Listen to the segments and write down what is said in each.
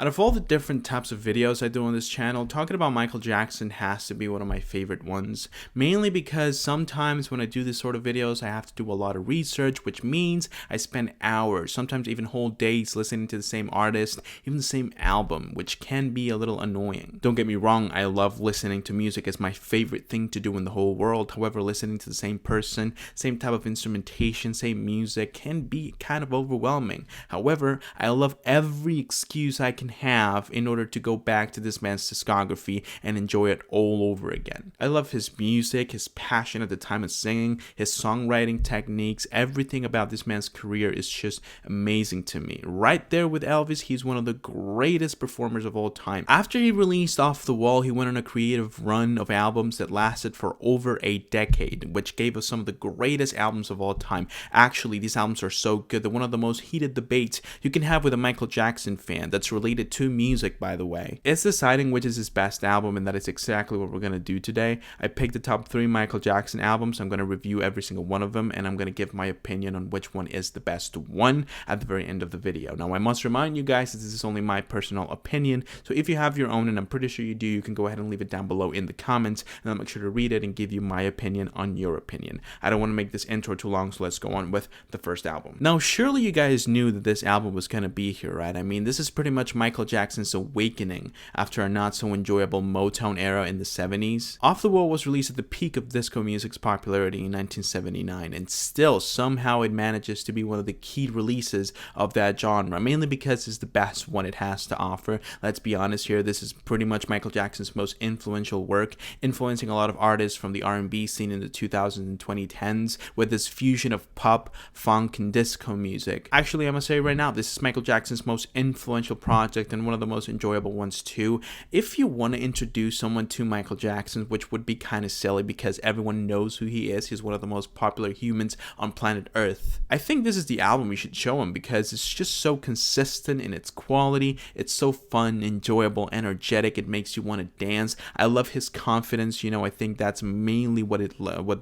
Out of all the different types of videos I do on this channel, talking about Michael Jackson has to be one of my favorite ones. Mainly because sometimes when I do this sort of videos, I have to do a lot of research, which means I spend hours, sometimes even whole days listening to the same artist, even the same album, which can be a little annoying. Don't get me wrong, I love listening to music. It's my favorite thing to do in the whole world. However, listening to the same person, same type of instrumentation, same music can be kind of overwhelming. However, I love every excuse I can have in order to go back to this man's discography and enjoy it all over again. I love his music, his passion at the time of singing, his songwriting techniques. Everything about this man's career is just amazing to me. Right there with Elvis, he's one of the greatest performers of all time. After he released Off the Wall, he went on a creative run of albums that lasted for over a decade, which gave us some of the greatest albums of all time. Actually, these albums are so good that one of the most heated debates you can have with a Michael Jackson fan that's related to music, by the way, is deciding which is his best album, and that is exactly what we're going to do today. I picked the top 3 Michael Jackson albums. I'm going to review every single one of them, and I'm going to give my opinion on which one is the best one at the very end of the video. Now, I must remind you guys that this is only my personal opinion, so if you have your own, and I'm pretty sure you do, you can go ahead and leave it down below in the comments, and I'll make sure to read it and give you my opinion on your opinion. I don't want to make this intro too long, so let's go on with the first album. Now, surely you guys knew that this album was going to be here, right? I mean, this is pretty much Michael Jackson's awakening after a not so enjoyable Motown era in the 70s. Off the Wall was released at the peak of disco music's popularity in 1979, and still somehow it manages to be one of the key releases of that genre, mainly because it's the best one it has to offer. Let's be honest here, this is pretty much Michael Jackson's most influential work, influencing a lot of artists from the R&B scene in the 2000s and 2010s with this fusion of pop, funk, and disco music. Actually, I'm gonna say right now, this is Michael Jackson's most influential project and one of the most enjoyable ones too. If you want to introduce someone to Michael Jackson, which would be kind of silly because everyone knows who he is, he's one of the most popular humans on planet Earth, I think this is the album you should show him because it's just so consistent in its quality. It's so fun, enjoyable, energetic. It makes you want to dance. I love his confidence. You know, I think that's mainly what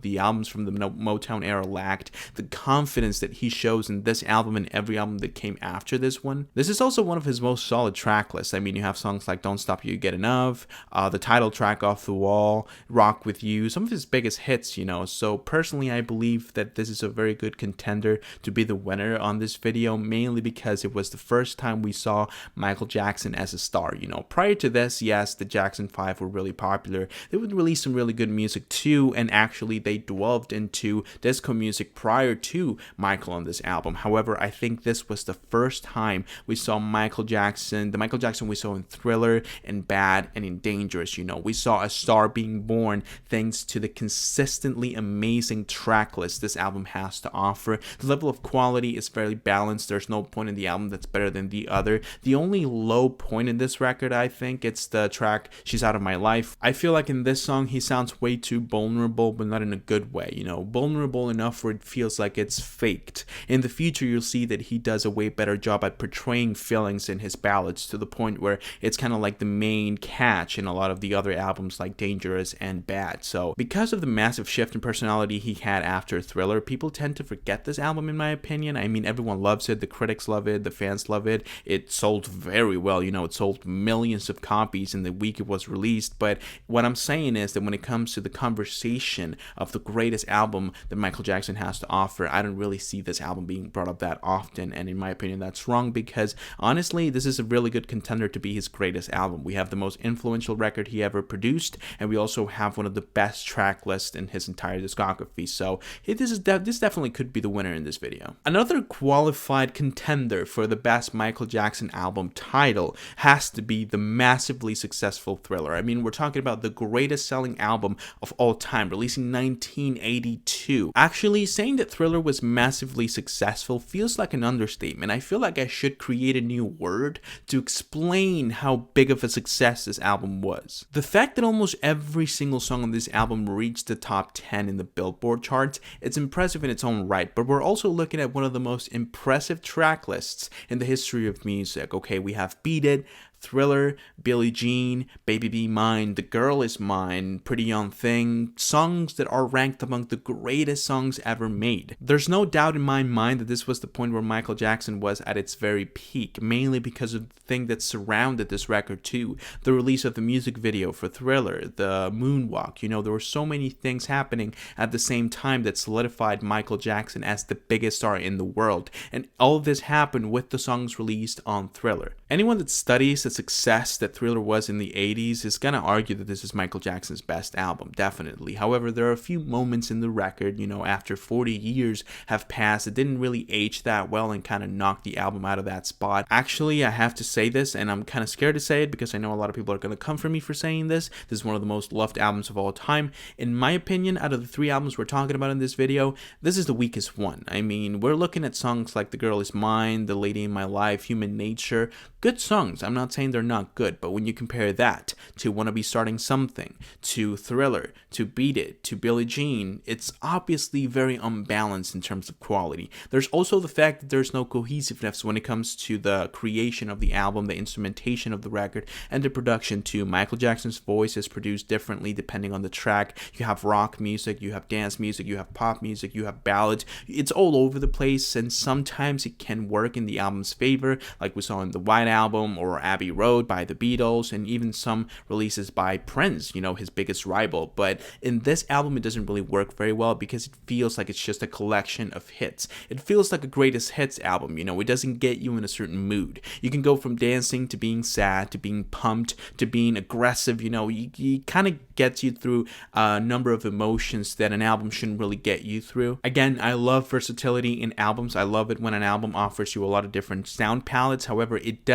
the albums from the Motown era lacked. The confidence that he shows in this album and every album that came after this one. This is also one of his most solid track lists. I mean, you have songs like Don't Stop You Get Enough, the title track Off the Wall, Rock With You, some of his biggest hits, you know. So personally, I believe that this is a very good contender to be the winner on this video, mainly because it was the first time we saw Michael Jackson as a star. You know, prior to this, yes, the Jackson 5 were really popular. They would release some really good music too, and actually they delved into disco music prior to Michael on this album. However, I think this was the first time we saw Michael Jackson, the Michael Jackson we saw in Thriller, in Bad, and in Dangerous. You know, we saw a star being born thanks to the consistently amazing track list this album has to offer. The level of quality is fairly balanced. There's no point in the album that's better than the other. The only low point in this record, I think, it's the track She's Out of My Life. I feel like in this song he sounds way too vulnerable, but not in a good way. You know, vulnerable enough where it feels like it's faked. In the future, you'll see that he does a way better job at portraying feelings in his ballads to the point where it's kind of like the main catch in a lot of the other albums like Dangerous and Bad. So because of the massive shift in personality he had after Thriller, people tend to forget this album in my opinion. I mean, everyone loves it, the critics love it, the fans love it. It sold very well, you know, it sold millions of copies in the week it was released. But what I'm saying is that when it comes to the conversation of the greatest album that Michael Jackson has to offer, I don't really see this album being brought up that often, and in my opinion that's wrong because honestly this is a really good contender to be his greatest album. We have the most influential record he ever produced, and we also have one of the best track lists in his entire discography. So this definitely could be the winner in this video. Another qualified contender for the best Michael Jackson album title has to be the massively successful Thriller. I mean, we're talking about the greatest selling album of all time, released in 1982. Actually, saying that Thriller was massively successful feels like an understatement. I feel like I should create a new word to explain how big of a success this album was. The fact that almost every single song on this album reached the top 10 in the Billboard charts, it's impressive in its own right, but we're also looking at one of the most impressive track lists in the history of music. Okay, we have Beat It, Thriller, Billie Jean, Baby Be Mine, The Girl Is Mine, Pretty Young Thing, songs that are ranked among the greatest songs ever made. There's no doubt in my mind that this was the point where Michael Jackson was at its very peak, mainly because of the thing that surrounded this record too. The release of the music video for Thriller, the moonwalk, there were so many things happening at the same time that solidified Michael Jackson as the biggest star in the world, and all of this happened with the songs released on Thriller. Anyone that studies the success that Thriller was in the 80s is gonna argue that this is Michael Jackson's best album, definitely. However, there are a few moments in the record, after 40 years have passed, it didn't really age that well and kind of knocked the album out of that spot. Actually, I have to say this, and I'm kind of scared to say it because I know a lot of people are going to come for me for saying this. This is one of the most loved albums of all time. In my opinion, out of the 3 albums we're talking about in this video, this is the weakest one. I mean, we're looking at songs like The Girl Is Mine, The Lady in My Life, Human Nature. Good songs. I'm not saying they're not good, but when you compare that to Wanna Be Starting Something, to Thriller, to Beat It, to Billie Jean, it's obviously very unbalanced in terms of quality. There's also the fact that there's no cohesiveness when it comes to the creation of the album, the instrumentation of the record, and the production too. Michael Jackson's voice is produced differently depending on the track. You have rock music, you have dance music, you have pop music, you have ballads. It's all over the place, and sometimes it can work in the album's favor, like we saw in the White Album or Abbey Road by the Beatles, and even some releases by Prince, his biggest rival. But in this album, it doesn't really work very well because it feels like it's just a collection of hits. It feels like a greatest hits album, it doesn't get you in a certain mood. You can go from dancing to being sad to being pumped to being aggressive, you kind of gets you through a number of emotions that an album shouldn't really get you through. Again, I love versatility in albums. I love it when an album offers you a lot of different sound palettes. However, it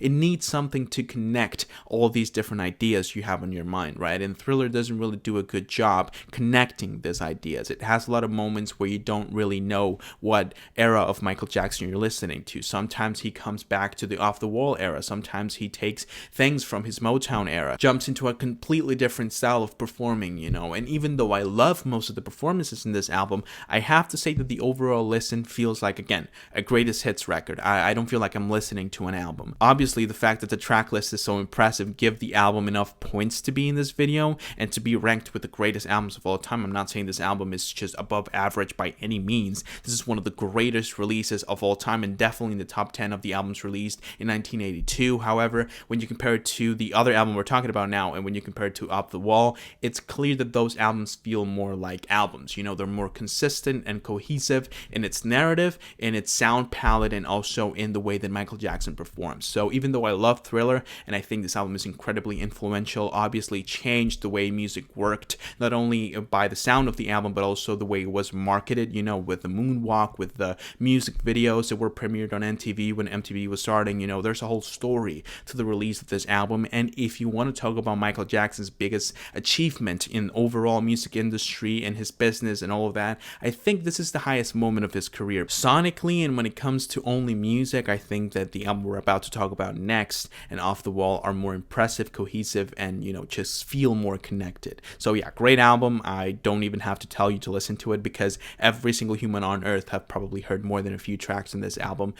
needs something to connect all these different ideas you have on your mind, right? And Thriller doesn't really do a good job connecting these ideas. It has a lot of moments where you don't really know what era of Michael Jackson you're listening to. Sometimes he comes back to the Off the Wall era. Sometimes he takes things from his Motown era, jumps into a completely different style of performing, and even though I love most of the performances in this album, I have to say that the overall listen feels like, again, a greatest hits record. I don't feel like I'm listening to an album. Obviously, the fact that the track list is so impressive give the album enough points to be in this video and to be ranked with the greatest albums of all time. I'm not saying this album is just above average by any means. This is one of the greatest releases of all time and definitely in the top 10 of the albums released in 1982. However, when you compare it to the other album we're talking about now and when you compare it to Off the Wall, it's clear that those albums feel more like albums. They're more consistent and cohesive in its narrative, in its sound palette, and also in the way that Michael Jackson performs. So even though I love Thriller and I think this album is incredibly influential, obviously changed the way music worked, not only by the sound of the album, but also the way it was marketed, with the moonwalk, with the music videos that were premiered on MTV when MTV was starting. There's a whole story to the release of this album. And if you want to talk about Michael Jackson's biggest achievement in overall music industry and his business and all of that, I think this is the highest moment of his career. Sonically, and when it comes to only music, I think that the album we're about to talk about next and Off the Wall are more impressive, cohesive, and just feel more connected. So yeah, great album. I don't even have to tell you to listen to it because every single human on earth have probably heard more than a few tracks in this album.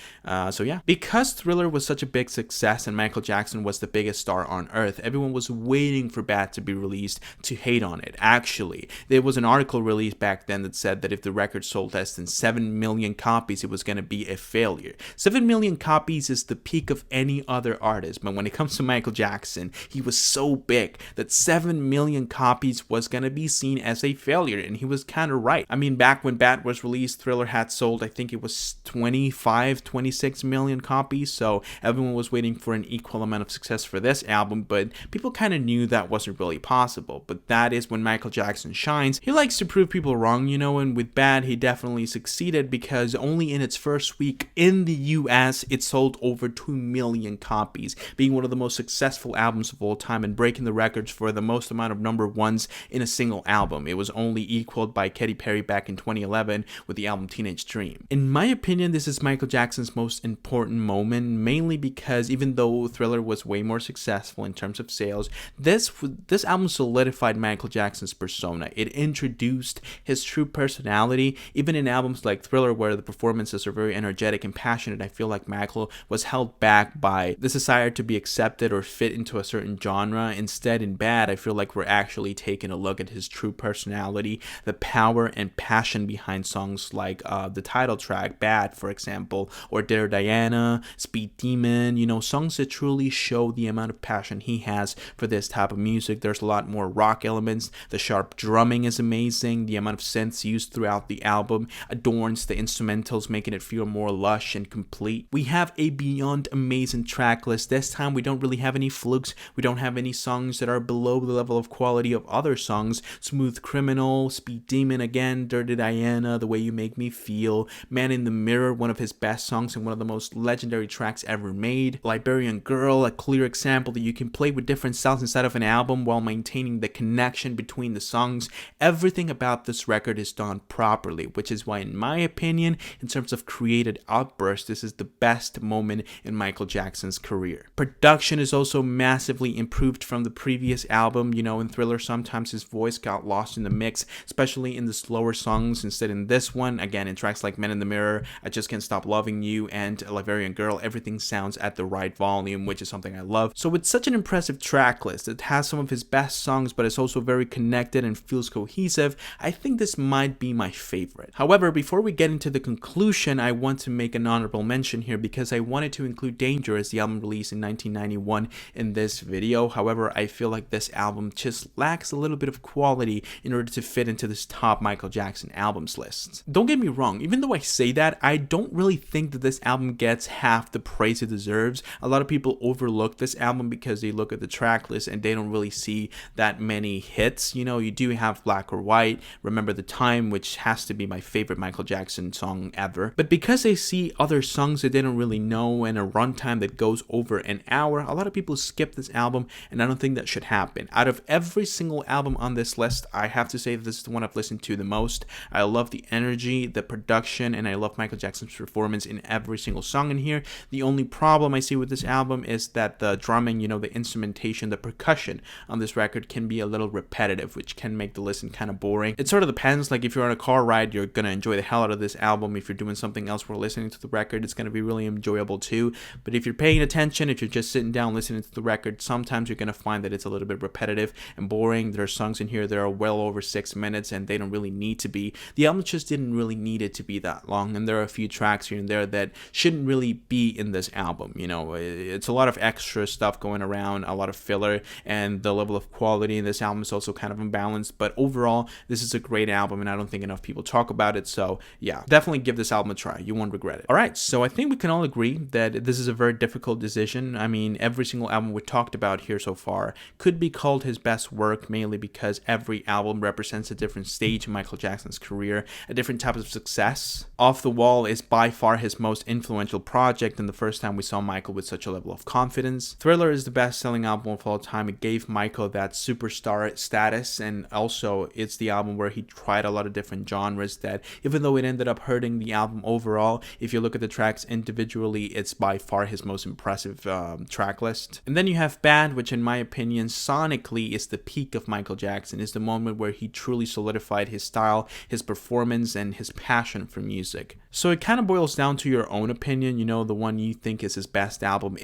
So yeah, because Thriller was such a big success and Michael Jackson was the biggest star on earth, everyone was waiting for Bad to be released to hate on it. Actually, there was an article released back then that said that if the record sold less than 7 million copies, it was going to be a failure. 7 million copies is the peak of any other artist, but when it comes to Michael Jackson, he was so big that 7 million copies was going to be seen as a failure, and he was kind of right. I mean, back when Bad was released, Thriller had sold, I think it was 26 million copies, so everyone was waiting for an equal amount of success for this album, but people kind of knew that wasn't really possible. But that is when Michael Jackson shines. He likes to prove people wrong, and with Bad, he definitely succeeded because only in its first week in the US, it sold over 2 million copies, being one of the most successful albums of all time and breaking the records for the most amount of number ones in a single album. It was only equaled by Katy Perry back in 2011 with the album Teenage Dream. In my opinion, this is Michael Jackson's most important moment, mainly because even though Thriller was way more successful in terms of sales, this album solidified Michael Jackson's persona. It introduced his true personality. Even in albums like Thriller, where the performances are very energetic and passionate, I feel like Michael was held back back by this desire to be accepted or fit into a certain genre. Instead, in Bad, I feel like we're actually taking a look at his true personality, the power and passion behind songs like the title track, Bad, for example, or Dear Diana, Speed Demon, songs that truly show the amount of passion he has for this type of music. There's a lot more rock elements. The sharp drumming is amazing. The amount of synths used throughout the album adorns the instrumentals, making it feel more lush and complete. We have a beyond amazing track list. This time we don't really have any flukes. We don't have any songs that are below the level of quality of other songs. Smooth Criminal, Speed Demon again, Dirty Diana, The Way You Make Me Feel, Man in the Mirror, one of his best songs and one of the most legendary tracks ever made. Liberian Girl, a clear example that you can play with different styles inside of an album while maintaining the connection between the songs. Everything about this record is done properly, which is why, in my opinion, in terms of created outbursts, this is the best moment in Michael Jackson's career. Production is also massively improved from the previous album. In Thriller, sometimes his voice got lost in the mix, especially in the slower songs. Instead, in this one, again, in tracks like Men in the Mirror, I Just Can't Stop Loving You, and Liberian Girl, everything sounds at the right volume, which is something I love. So it's such an impressive track list. It has some of his best songs, but it's also very connected and feels cohesive. I think this might be my favorite. However, before we get into the conclusion, I want to make an honorable mention here because I wanted to include Dangerous, the album released in 1991, in this video. However, I feel like this album just lacks a little bit of quality in order to fit into this top Michael Jackson albums list. Don't get me wrong, even though I say that, I don't really think that this album gets half the praise it deserves. A lot of people overlook this album because they look at the track list and they don't really see that many hits. You do have Black or White, Remember the Time, which has to be my favorite Michael Jackson song ever. But because they see other songs that they don't really know and a runtime that goes over an hour, a lot of people skip this album, and I don't think that should happen. Out of every single album on this list, I have to say that this is the one I've listened to the most. I love the energy, the production, and I love Michael Jackson's performance in every single song in here. The only problem I see with this album is that the drumming, the instrumentation, the percussion on this record can be a little repetitive, which can make the listen kind of boring. It sort of depends. Like if you're on a car ride, you're gonna enjoy the hell out of this album. If you're doing something else while listening to the record, it's gonna be really enjoyable too. But if you're paying attention, if you're just sitting down listening to the record, sometimes you're gonna find that it's a little bit repetitive and boring. There are songs in here that are well over 6 minutes and they don't really need to be. The album just didn't really need it to be that long, and there are a few tracks here and there that shouldn't really be in this album. It's a lot of extra stuff going around, a lot of filler, and the level of quality in this album is also kind of imbalanced. But overall, this is a great album and I don't think enough people talk about it. So yeah, definitely give this album a try. You won't regret it. Alright, so I think we can all agree that this is a very difficult decision. I mean, every single album we talked about here so far could be called his best work, mainly because every album represents a different stage in Michael Jackson's career, a different type of success. Off the Wall is by far his most influential project and the first time we saw Michael with such a level of confidence. Thriller is the best-selling album of all time. It gave Michael that superstar status, and also it's the album where he tried a lot of different genres that, even though it ended up hurting the album overall, if you look at the tracks individually, it's by far his most impressive track list. And then you have Bad, which in my opinion sonically is the peak of Michael Jackson. It's the moment where he truly solidified his style, his performance, and his passion for music. So it kind of boils down to your own opinion. The one you think is his best album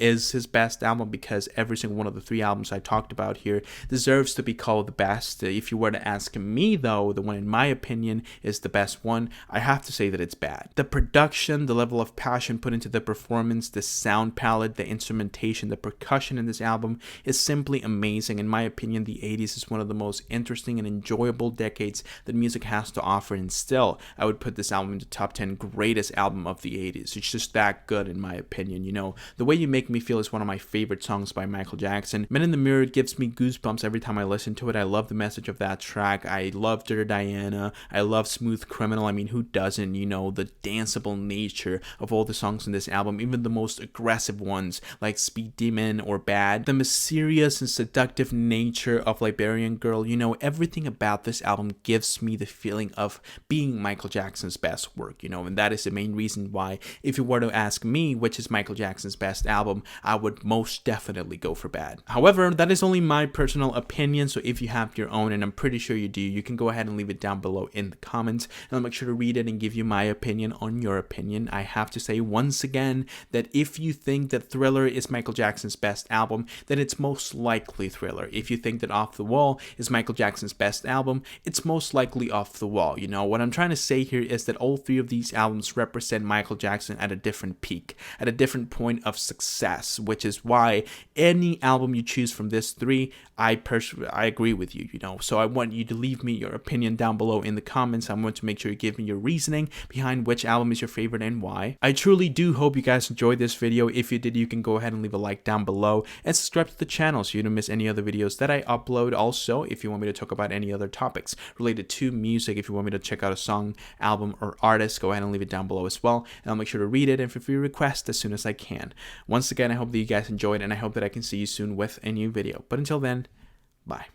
because every single one of the 3 albums I talked about here deserves to be called the best. If you were to ask me though, the one in my opinion is the best one, I have to say that it's Bad. The production, the level of passion put into the performance, the sound palette, the instrumentation, the percussion in this album is simply amazing. In my opinion, the 80s is one of the most interesting and enjoyable decades that music has to offer, and still I would put this album into top 10 greatest album of the 80s. It's just that good in my opinion. The Way You Make Me Feel is one of my favorite songs by Michael Jackson. Men in the Mirror gives me goosebumps every time I listen to it. I love the message of that track. I love Dear Diana. I love Smooth Criminal. I mean, who doesn't? The danceable nature of all the songs in this album, even the most aggressive ones like Speed Demon or Bad. The mysterious and seductive nature of Liberian Girl. Everything about this album gives me the feeling of being Michael Jackson's best work, and that is the main reason why, if you were to ask me which is Michael Jackson's best album, I would most definitely go for Bad. However, that is only my personal opinion, so if you have your own, and I'm pretty sure you do, you can go ahead and leave it down below in the comments, and I'll make sure to read it and give you my opinion on your opinion. I have to say once again that if you think that Thriller is Michael Jackson's best album, then it's most likely Thriller. If you think that Off the Wall is Michael Jackson's best album, it's most likely Off the Wall. You know, what I'm trying to say here is that all three of these albums represent Michael Jackson at a different peak, at a different point of success, which is why any album you choose from this three, I agree with you, you know. So I want you to leave me your opinion down below in the comments. I want to make sure you give me your reasoning behind which album is your favorite and why. I truly do hope you guys enjoyed this video. If you did, you can go ahead and leave a like down below and subscribe to the channel so you don't miss any other videos that I upload. Also, if you want me to talk about any other topics related to music, if you want me to check out a song, album, or artist, go ahead and leave it down below as well, and I'll make sure to read it and fulfill your request as soon as I can. Once again, I hope that you guys enjoyed, and I hope that I can see you soon with a new video. But until then, bye.